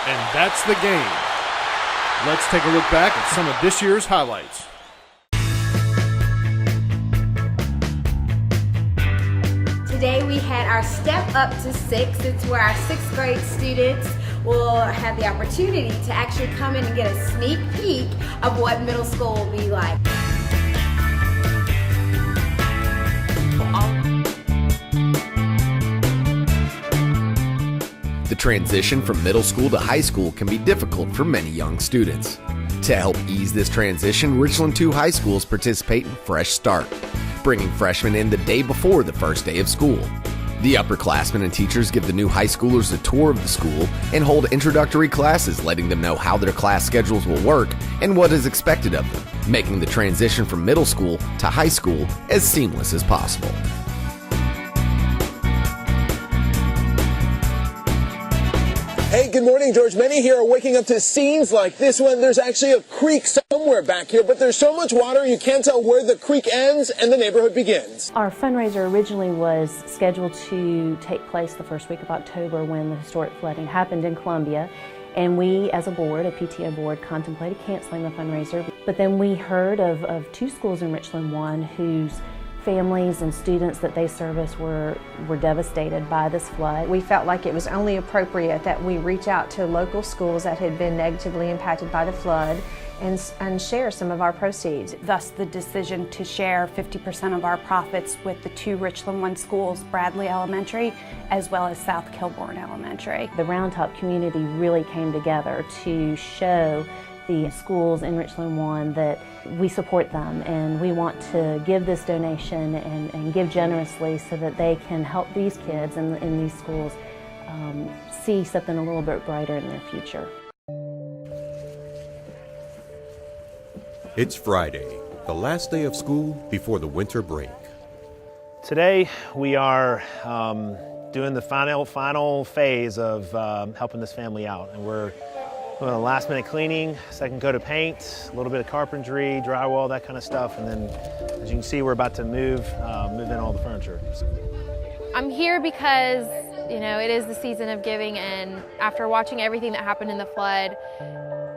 And that's the game. Let's take a look back at some of this year's highlights. Today we had our Step Up to 6. It's where our 6th grade students will have the opportunity to actually come in and get a sneak peek of what middle school will be like. The transition from middle school to high school can be difficult for many young students. To help ease this transition, Richland 2 high schools participate in Fresh Start, bringing freshmen in the day before the first day of school. The upperclassmen and teachers give the new high schoolers a tour of the school and hold introductory classes, letting them know how their class schedules will work and what is expected of them, making the transition from middle school to high school as seamless as possible. Hey, good morning, George. Many here are waking up to scenes like this one. There's actually a creek somewhere back here, but there's so much water you can't tell where the creek ends and the neighborhood begins. Our fundraiser originally was scheduled to take place the first week of October when the historic flooding happened in Columbia. And we, as a board, a PTO board, contemplated canceling the fundraiser. But then we heard of 2 schools in Richland 1 whose families and students that they service were devastated by this flood. We felt like it was only appropriate that we reach out to local schools that had been negatively impacted by the flood and share some of our proceeds. Thus the decision to share 50% of our profits with the 2 Richland 1 schools, Bradley Elementary as well as South Kilbourne Elementary. The Round Top community really came together to show the schools in Richland 1 that we support them and we want to give this donation and give generously so that they can help these kids in these schools see something a little bit brighter in their future. It's Friday, the last day of school before the winter break. Today we are doing the final phase of helping this family out, and we're doing a last minute cleaning, second coat of paint, a little bit of carpentry, drywall, that kind of stuff, and then as you can see we're about to move in all the furniture. I'm here because it is the season of giving, and after watching everything that happened in the flood,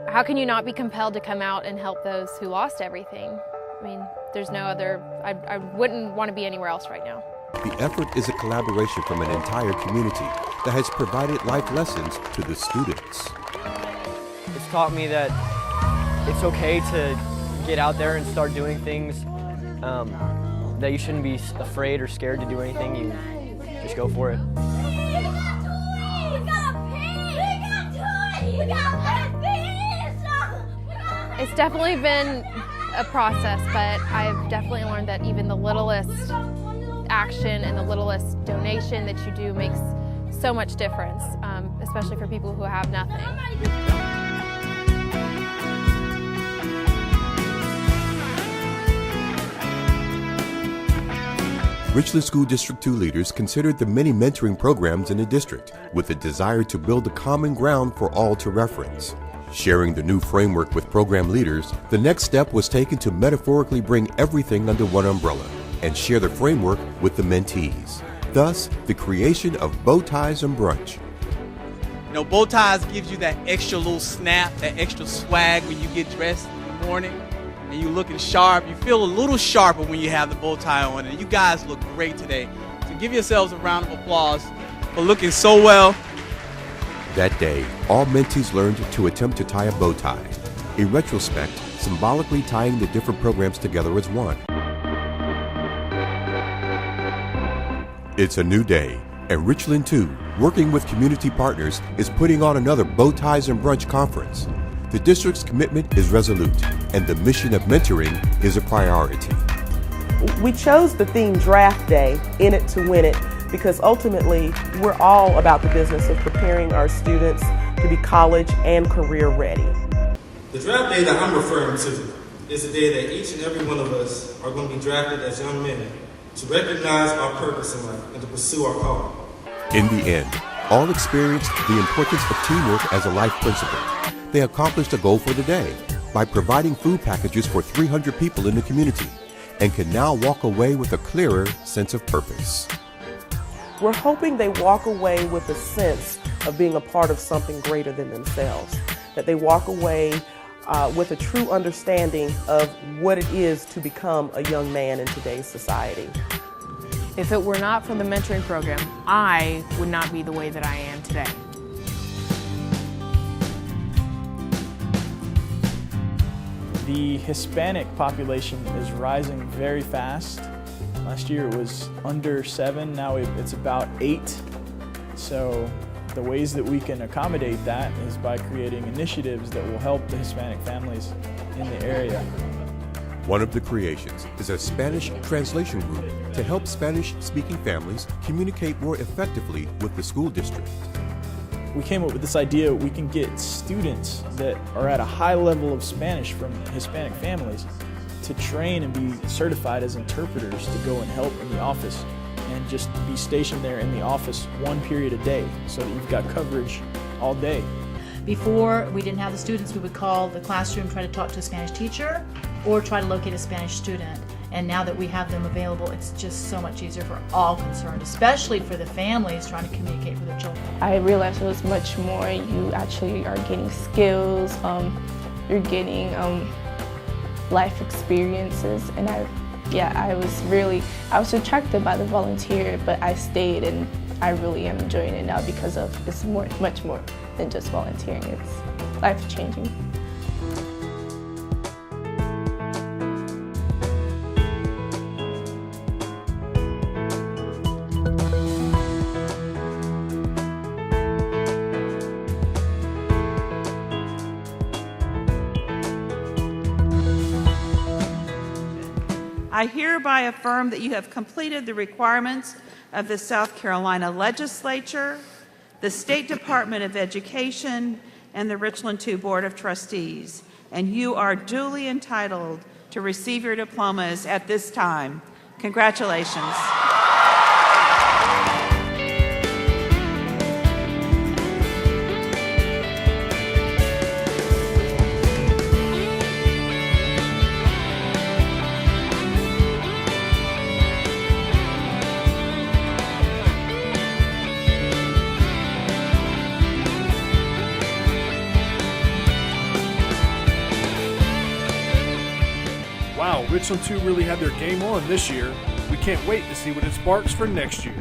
how can you not be compelled to come out and help those who lost everything? I mean, there's no other, I wouldn't want to be anywhere else right now. The effort is a collaboration from an entire community that has provided life lessons to the students. It's taught me that it's okay to get out there and start doing things, that you shouldn't be afraid or scared to do anything. You just go for it. It's definitely been a process, but I've definitely learned that even the littlest action and the littlest donation that you do makes so much difference, especially for people who have nothing. Richland School District 2 leaders considered the many mentoring programs in the district with a desire to build a common ground for all to reference. Sharing the new framework with program leaders, the next step was taken to metaphorically bring everything under one umbrella and share the framework with the mentees. Thus, the creation of Bow Ties and Brunch. Bow ties gives you that extra little snap, that extra swag when you get dressed in the morning and you're looking sharp. You feel a little sharper when you have the bow tie on, and you guys look great today. So give yourselves a round of applause for looking so well. That day, all mentees learned to attempt to tie a bow tie, in retrospect, symbolically tying the different programs together as one. It's a new day, and Richland 2, working with community partners, is putting on another Bow Ties and Brunch conference. The district's commitment is resolute, and the mission of mentoring is a priority. We chose the theme Draft Day, In It to Win It, because ultimately we're all about the business of preparing our students to be college and career ready. The draft day that I'm referring to is the day that each and every one of us are going to be drafted as young men to recognize our purpose in life and to pursue our calling. In the end, all experienced the importance of teamwork as a life principle. They accomplished a goal for the day by providing food packages for 300 people in the community and can now walk away with a clearer sense of purpose. We're hoping they walk away with a sense of being a part of something greater than themselves, that they walk away with a true understanding of what it is to become a young man in today's society. If it were not for the mentoring program, I would not be the way that I am today. The Hispanic population is rising very fast. Last year it was under 7, now it's about 8. So the ways that we can accommodate that is by creating initiatives that will help the Hispanic families in the area. One of the creations is a Spanish translation group to help Spanish-speaking families communicate more effectively with the school district. We came up with this idea we can get students that are at a high level of Spanish from Hispanic families to train and be certified as interpreters to go and help in the office and just be stationed there in the office one period a day so that you've got coverage all day. Before we didn't have the students, we would call the classroom, try to talk to a Spanish teacher or try to locate a Spanish student. And now that we have them available, it's just so much easier for all concerned, especially for the families trying to communicate with their children. I realized it was much more. You actually are getting skills, you're getting life experiences, and I was attracted by the volunteer, but I stayed and I really am enjoying it now because it's much more than just volunteering. It's life-changing. I hereby affirm that you have completed the requirements of the South Carolina Legislature, the State Department of Education, and the Richland II Board of Trustees, and you are duly entitled to receive your diplomas at this time. Congratulations. Wow, Richland 2 really had their game on this year. We can't wait to see what it sparks for next year.